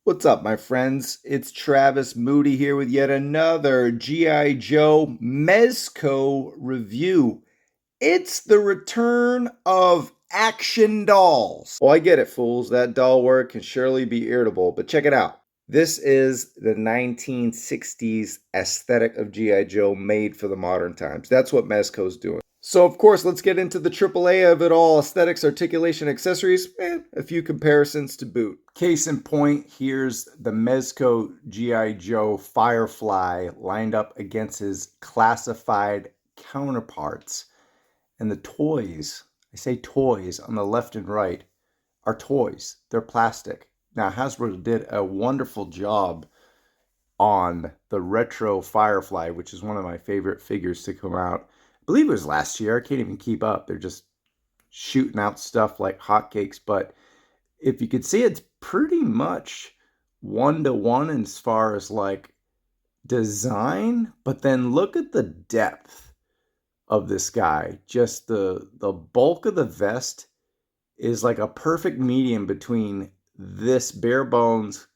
What's up, my friends? It's Travis Moody here with yet another G.I. Joe Mezco review. It's the return of action dolls. Oh, I get it, fools. That doll work can surely be irritable, but check it out. This is the 1960s aesthetic of G.I. Joe made for the modern times. That's what Mezco's doing. So, of course, let's get into the AAA of it all: aesthetics, articulation, accessories, and a few comparisons to boot. Case in point, here's the Mezco G.I. Joe Firefly lined up against his classified counterparts. And the toys, I say toys on the left and right, are toys. They're plastic. Now, Hasbro did a wonderful job on the retro Firefly, which is one of my favorite figures to come out. I believe it was last year. I can't even keep up. They're just shooting out stuff like hotcakes. But if you could see, it's pretty much one-to-one as far as like design. But then look at the depth of this guy. Just the bulk of the vest is like a perfect medium between this bare bones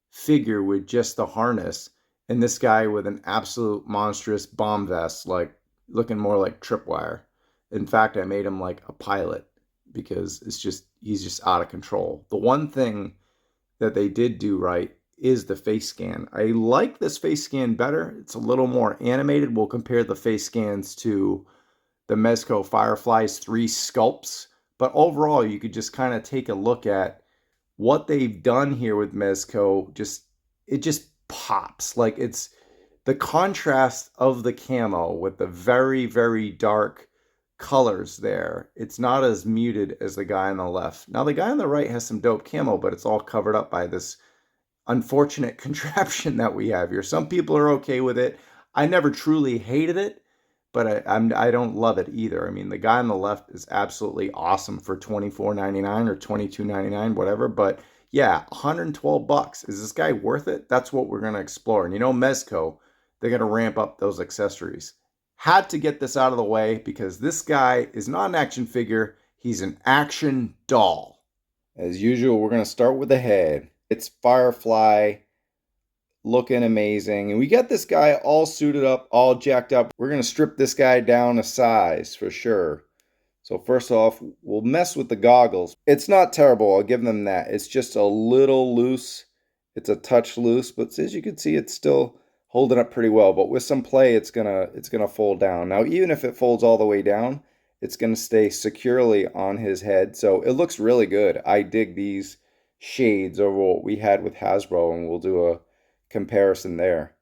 figure with just the harness and this guy with an absolute monstrous bomb vest, like looking more like tripwire. In fact, I made him like a pilot because he's just out of control. The one thing that they did do right is the face scan. I like this face scan better. It's a little more animated. We'll compare the face scans to the Mezco Firefly's 3 sculpts. But overall, you could just kind of take a look at what they've done here with Mezco. It just pops. Like, it's the contrast of the camo with the very, very dark colors there. It's not as muted as the guy on the left. Now, the guy on the right has some dope camo, but it's all covered up by this unfortunate contraption that we have here. Some people are okay with it. I never truly hated it, but I don't love it either. I mean, the guy on the left is absolutely awesome for $24.99 or $22.99, whatever. But yeah, $112. Is this guy worth it? That's what we're going to explore. And you know, Mezco, they're going to ramp up those accessories. Had to get this out of the way because this guy is not an action figure. He's an action doll. As usual, we're going to start with the head. It's Firefly, looking amazing. And we got this guy all suited up, all jacked up. We're going to strip this guy down a size for sure. So first off, we'll mess with the goggles. It's not terrible, I'll give them that. It's just a little loose. It's a touch loose, but as you can see, it's still holding up pretty well. But with some play, it's gonna fold down. Now, even if it folds all the way down, it's gonna stay securely on his head. So it looks really good. I dig these shades over what we had with Hasbro, and we'll do a comparison there.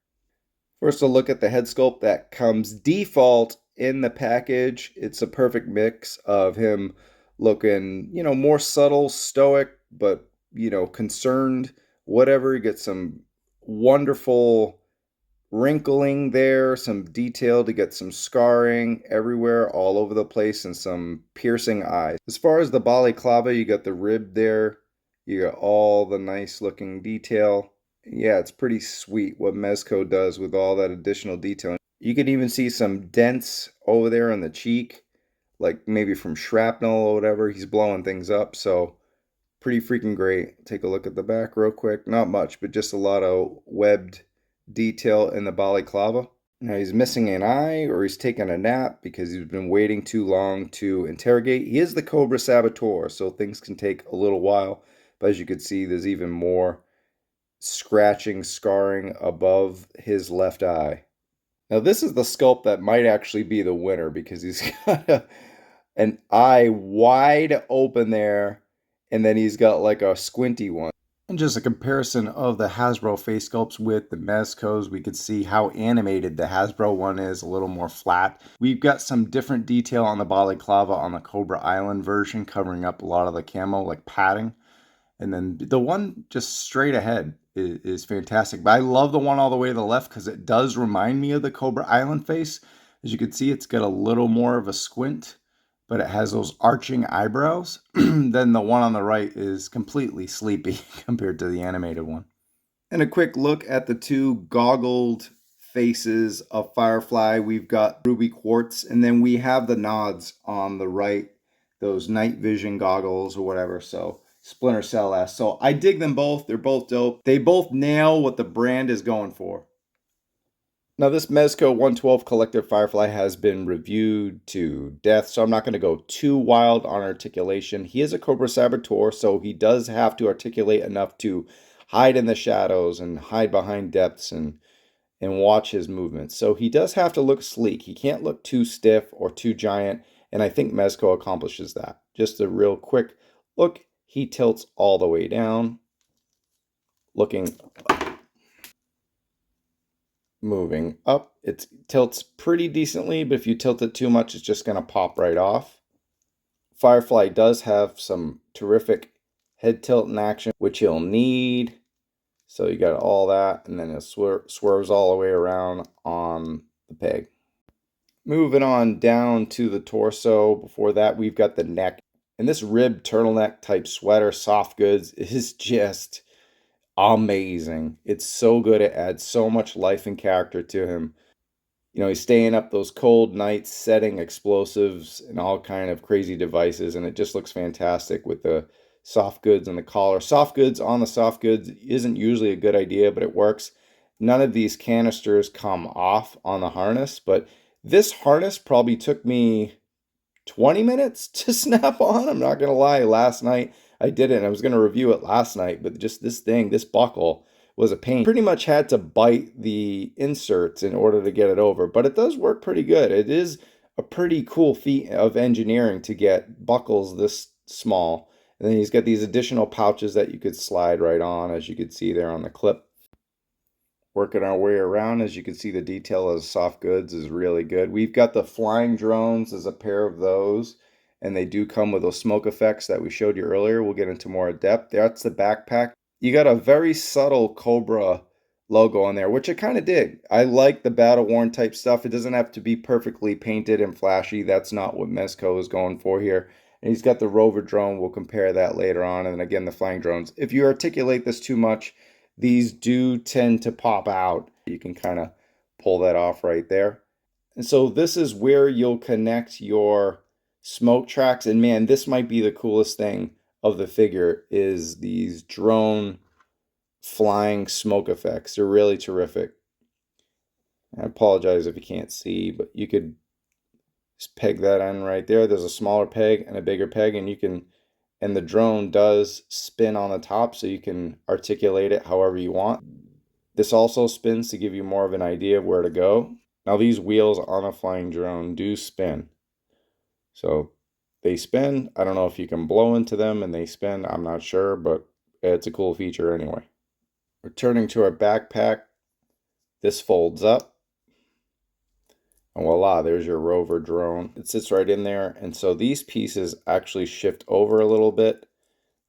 First, a look at the head sculpt that comes default in the package. It's a perfect mix of him looking, more subtle, stoic, but, concerned, whatever. You get some wonderful wrinkling there, some detail to get some scarring everywhere, all over the place, and some piercing eyes. As far as the balaclava, you got the rib there. You got all the nice looking detail. Yeah, it's pretty sweet what Mezco does with all that additional detail. You can even see some dents over there on the cheek, like maybe from shrapnel or whatever. He's blowing things up, so pretty freaking great. Take a look at the back real quick. Not much, but just a lot of webbed detail in the balaclava. Now he's missing an eye, or he's taking a nap because he's been waiting too long to interrogate. He is the Cobra Saboteur, so things can take a little while. But as you can see, there's even more scratching, scarring above his left eye. Now this is the sculpt that might actually be the winner because he's got an eye wide open there, and then he's got like a squinty one. And just a comparison of the Hasbro face sculpts with the Mezcos, we could see how animated the Hasbro one is, a little more flat. We've got some different detail on the balaclava on the Cobra Island version, covering up a lot of the camo, like padding. And then the one just straight ahead is fantastic. But I love the one all the way to the left because it does remind me of the Cobra Island face. As you can see, it's got a little more of a squint, but it has those arching eyebrows. Then the one on the right is completely sleepy compared to the animated one. And a quick look at the two goggled faces of Firefly. We've got ruby quartz, and then we have the nods on the right, those night vision goggles or whatever. So Splinter Cell S. So I dig them both. They're both dope. They both nail what the brand is going for. Now, this Mezco 112 Collective Firefly has been reviewed to death, so I'm not going to go too wild on articulation. He is a Cobra Saboteur, so he does have to articulate enough to hide in the shadows and hide behind depths and watch his movements. So he does have to look sleek. He can't look too stiff or too giant, and I think Mezco accomplishes that. Just a real quick look. He tilts all the way down, looking moving up. It tilts pretty decently, but if you tilt it too much, it's just going to pop right off. Firefly does have some terrific head tilt in action, which he'll need. So you got all that, and then it swerves all the way around on the peg. Moving on down to the torso. Before that, we've got the neck. And this ribbed turtleneck type sweater, soft goods, is just amazing. It's so good. It adds so much life and character to him. You know, he's staying up those cold nights, setting explosives and all kind of crazy devices, and it just looks fantastic with the soft goods and the collar. Soft goods on the soft goods isn't usually a good idea, but it works. None of these canisters come off on the harness, but this harness probably took me 20 minutes to snap on. I'm not going to lie. Last night I did it, and I was going to review it last night, but just this thing, this buckle was a pain. Pretty much had to bite the inserts in order to get it over, but it does work pretty good. It is a pretty cool feat of engineering to get buckles this small. And then he's got these additional pouches that you could slide right on, as you could see there on the clip. Working our way around, as you can see, the detail of soft goods is really good. We've got the flying drones as a pair of those, and they do come with those smoke effects that we showed you earlier. We'll get into more depth. That's the backpack. You got a very subtle Cobra logo on there, which I kind of dig. I like the battle worn type stuff. It doesn't have to be perfectly painted and flashy. That's not what Mezco is going for here. And he's got the rover drone. We'll compare that later on. And then again, the flying drones. If you articulate this too much, these do tend to pop out. You can kind of pull that off right there. And so this is where you'll connect your smoke tracks. And man, this might be the coolest thing of the figure, is these drone flying smoke effects. They're really terrific. I apologize if you can't see, but you could just peg that in right there. There's a smaller peg and a bigger peg, and you can, and the drone does spin on the top, so you can articulate it however you want. This also spins to give you more of an idea of where to go. Now these wheels on a flying drone do spin. So they spin. I don't know if you can blow into them and they spin. I'm not sure, but it's a cool feature anyway. Returning to our backpack, this folds up. And voila, there's your rover drone. It sits right in there. And so these pieces actually shift over a little bit.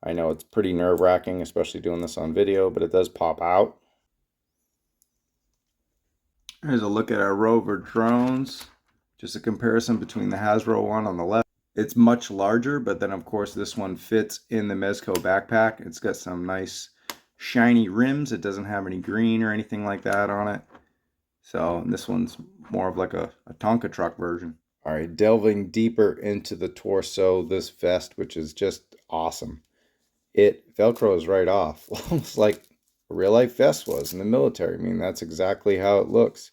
I know it's pretty nerve-wracking, especially doing this on video, but it does pop out. Here's a look at our rover drones. Just a comparison between the Hasbro one on the left. It's much larger, but then of course this one fits in the Mezco backpack. It's got some nice shiny rims. It doesn't have any green or anything like that on it. So this one's more of like a Tonka truck version. All right, delving deeper into the torso, this vest, which is just awesome. It Velcros right off, almost like a real life vest was in the military. I mean, that's exactly how it looks.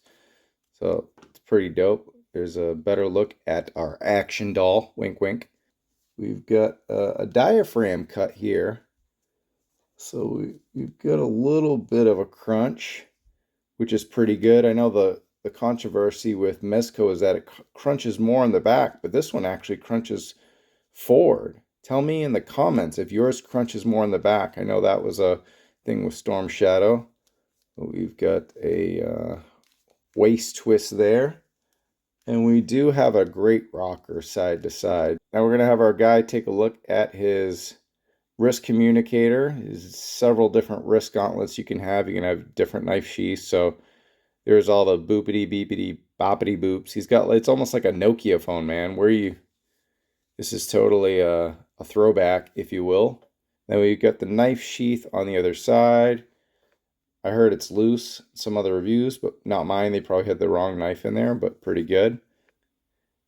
So it's pretty dope. There's a better look at our action doll. Wink, wink. We've got a diaphragm cut here. So we've got a little bit of a crunch, which is pretty good. I know the controversy with Mezco is that it crunches more in the back, but this one actually crunches forward. Tell me in the comments if yours crunches more in the back. I know that was a thing with Storm Shadow. We've got a waist twist there. And we do have a great rocker side to side. Now we're going to have our guy take a look at his wrist communicator. There's several different wrist gauntlets you can have. You can have different knife sheaths. So there's all the boopity beepity boppity boops. He's got, it's almost like a Nokia phone, man. This is totally a throwback, if you will. Then we've got the knife sheath on the other side. I heard it's loose, some other reviews, but not mine. They probably had the wrong knife in there, but pretty good.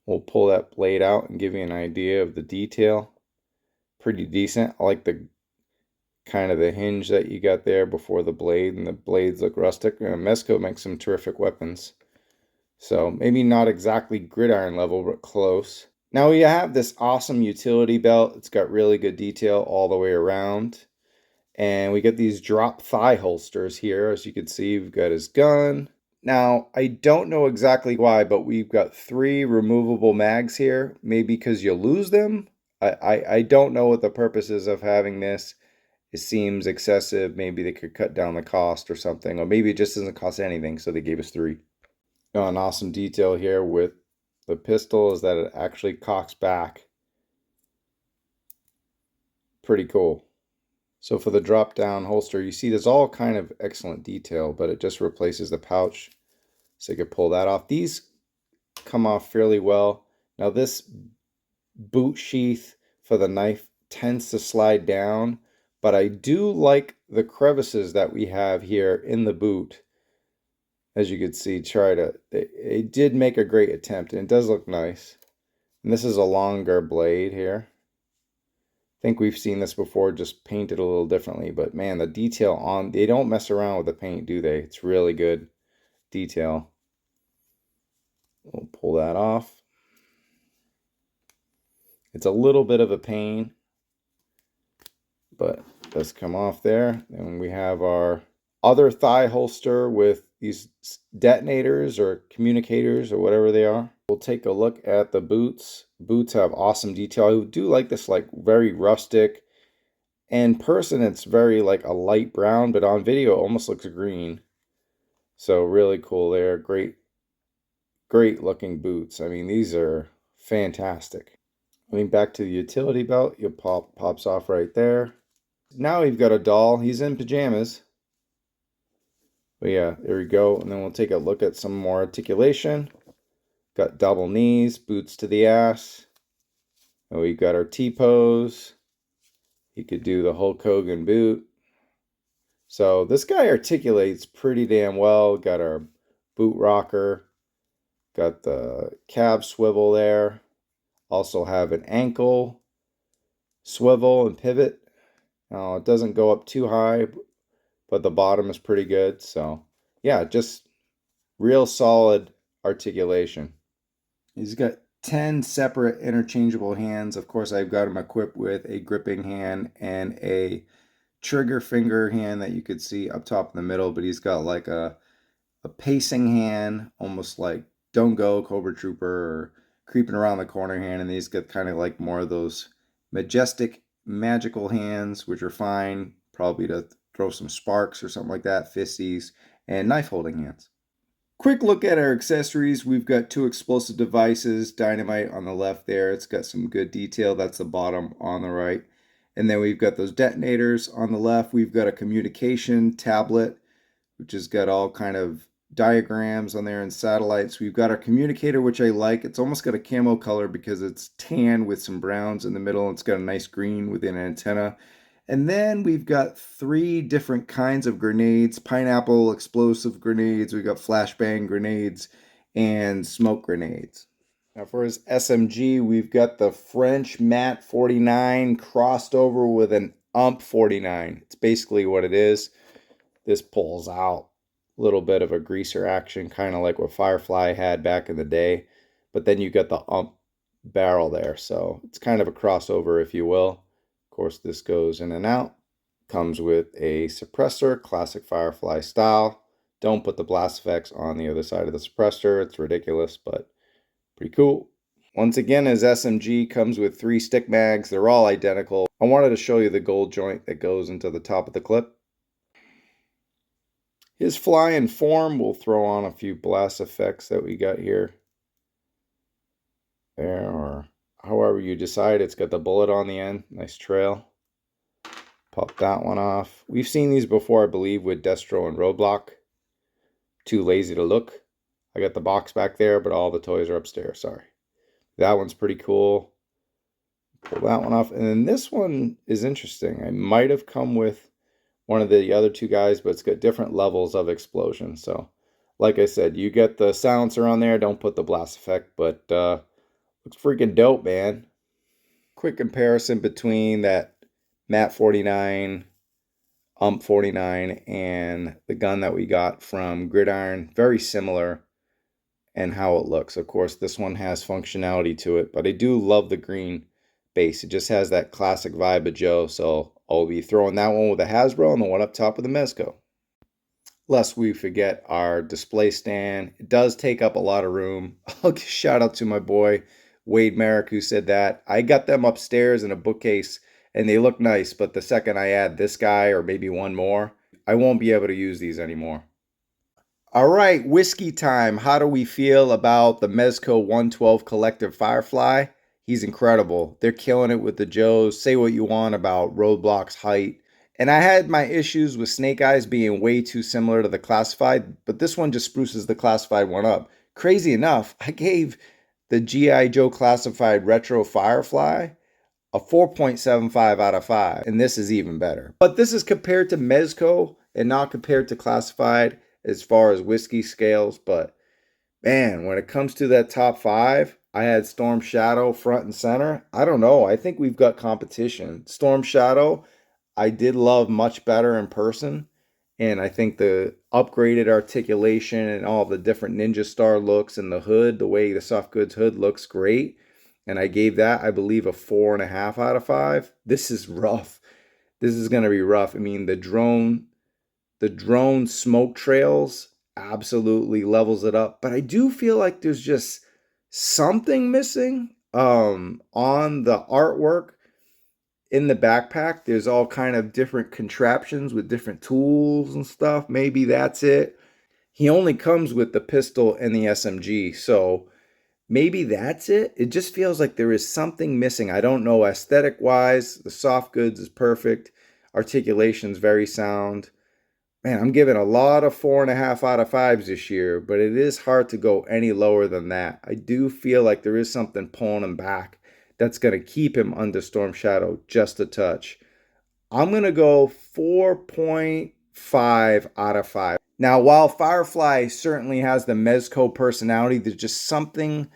We'll pull that blade out and give you an idea of the detail. Pretty decent. I like the kind of the hinge that you got there before the blade, and the blades look rustic. Mezco makes some terrific weapons. So maybe not exactly gridiron level, but close. Now we have this awesome utility belt. It's got really good detail all the way around. And we get these drop thigh holsters here. As you can see, we've got his gun. Now, I don't know exactly why, but we've got 3 removable mags here. Maybe because you lose them? I don't know what the purpose is of having this. It seems excessive. Maybe they could cut down the cost or something. Or maybe it just doesn't cost anything, so they gave us 3. Oh, an awesome detail here with the pistol is that it actually cocks back. Pretty cool. So for the drop down holster, you see there's all kind of excellent detail, but it just replaces the pouch. So you could pull that off. These come off fairly well. Now this boot sheath for the knife tends to slide down, but I do like the crevices that we have here in the boot. As you can see, it did make a great attempt, and it does look nice. And this is a longer blade here. I think we've seen this before, just painted a little differently, but man, the detail they don't mess around with the paint, do they? It's really good detail. We'll pull that off. It's a little bit of a pain, but it does come off there. And we have our other thigh holster with these detonators or communicators or whatever they are. We'll take a look at the boots. Boots have awesome detail. I do like this, like very rustic. In person, it's very like a light brown, but on video, it almost looks green. So really cool there. Great looking boots. I mean, these are fantastic. Going back to the utility belt, pops off right there. Now we've got a doll. He's in pajamas. But yeah, there we go. And then we'll take a look at some more articulation. Got double knees, boots to the ass. And we've got our T-pose. He could do the Hulk Hogan boot. So this guy articulates pretty damn well. Got our boot rocker. Got the calf swivel there. Also have an ankle swivel and pivot. Now it doesn't go up too high, but the bottom is pretty good. So yeah, just real solid articulation. He's got 10 separate interchangeable hands. Of course, I've got him equipped with a gripping hand and a trigger finger hand that you could see up top in the middle, but he's got like a pacing hand, almost like Don't Go, Cobra Trooper, or Creeping Around the Corner hand, and he's got kind of like more of those majestic, magical hands, which are fine, probably to throw some sparks or something like that, fisties, and knife holding hands. Quick look at our accessories. We've got 2 explosive devices, dynamite on the left there. It's got some good detail. That's the bottom on the right. And then we've got those detonators on the left. We've got a communication tablet, which has got all kind of diagrams on there and satellites. We've got our communicator, which I like. It's almost got a camo color because it's tan with some browns in the middle. It's got a nice green with an antenna. And then we've got 3 different kinds of grenades: pineapple explosive grenades, we've got flashbang grenades, and smoke grenades. Now for his SMG, we've got the French Mat 49 crossed over with an UMP 49. It's basically what it is. This pulls out a little bit of a greaser action, kind of like what FIREFLY had back in the day. But then you got the UMP barrel there, so it's kind of a crossover, if you will. Of course, this goes in and out. Comes with a suppressor, classic FIREFLY style. Don't put the blast effects on the other side of the suppressor. It's ridiculous, but pretty cool. Once again, his SMG comes with 3 stick mags. They're all identical. I wanted to show you the gold joint that goes into the top of the clip. His flying form, we'll throw on a few blast effects that we got here. There, or however you decide. It's got the bullet on the end. Nice trail. Pop that one off. We've seen these before, I believe, with Destro and Roadblock. Too lazy to look. I got the box back there, but all the toys are upstairs. Sorry. That one's pretty cool. Pull that one off. And then this one is interesting. I might have come with one of the other 2 guys, but it's got different levels of explosion. So, like I said, you get the silencer on there. Don't put the blast effect, but looks freaking dope, man. Quick comparison between that Mat 49 49 and the gun that we got from Gridiron, very similar and how it looks. Of course, this one has functionality to it, but I do love the green base. It just has that classic vibe of Joe, so I'll be throwing that one with a Hasbro and the one up top with the Mezco. Lest we forget our display stand. It does take up a lot of room. I'll give a shout out to my boy Wade Merrick who said that. I got them upstairs in a bookcase and they look nice, but the second I add this guy or maybe one more, I won't be able to use these anymore. All right, whiskey time. How do we feel about the Mezco 112 Collective Firefly? He's incredible. They're killing it with the Joes. Say what you want about Roadblock's height. And I had my issues with Snake Eyes being way too similar to the Classified, but this one just spruces the Classified one up. Crazy enough, I gave the G.I. Joe Classified Retro Firefly a 4.75 out of 5, and this is even better. But this is compared to Mezco and not compared to Classified as far as whiskey scales, but man, when it comes to that top 5, I had Storm Shadow front and center. I don't know. I think we've got competition. Storm Shadow, I did love much better in person, and I think the upgraded articulation and all the different Ninja Star looks and the hood, the way the soft goods hood looks great. And I gave that, I believe, a 4.5 out of 5. This is rough. This is going to be rough. I mean, the drone smoke trails absolutely levels it up, but I do feel like there's just something missing on the artwork. In the backpack there's all kind of different contraptions with different tools and stuff. Maybe that's it. He only comes with the pistol and the SMG, so maybe that's it. It just feels like there is something missing. I don't know. Aesthetic wise, the soft goods is perfect. Articulation's very sound. Man, I'm giving a lot of 4.5 out of 5s this year, but it is hard to go any lower than that. I do feel like there is something pulling him back that's going to keep him under Storm Shadow just a touch. I'm going to go 4.5 out of 5. Now, while Firefly certainly has the Mezco personality, there's just something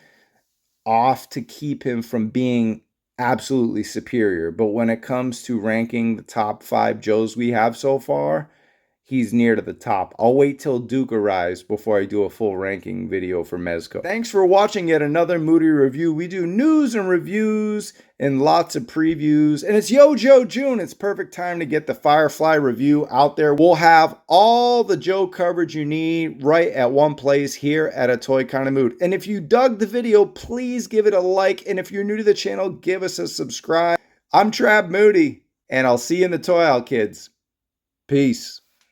off to keep him from being absolutely superior. But when it comes to ranking the top 5 Joes we have so far, he's near to the top. I'll wait till Duke arrives before I do a full ranking video for Mezco. Thanks for watching yet another Moody review. We do news and reviews and lots of previews. And it's GIJoe June. It's perfect time to get the Firefly review out there. We'll have all the Joe coverage you need right at one place here at A Toy Kinda Mood. And if you dug the video, please give it a like. And if you're new to the channel, give us a subscribe. I'm Trab Moody, and I'll see you in the toy aisle, kids. Peace.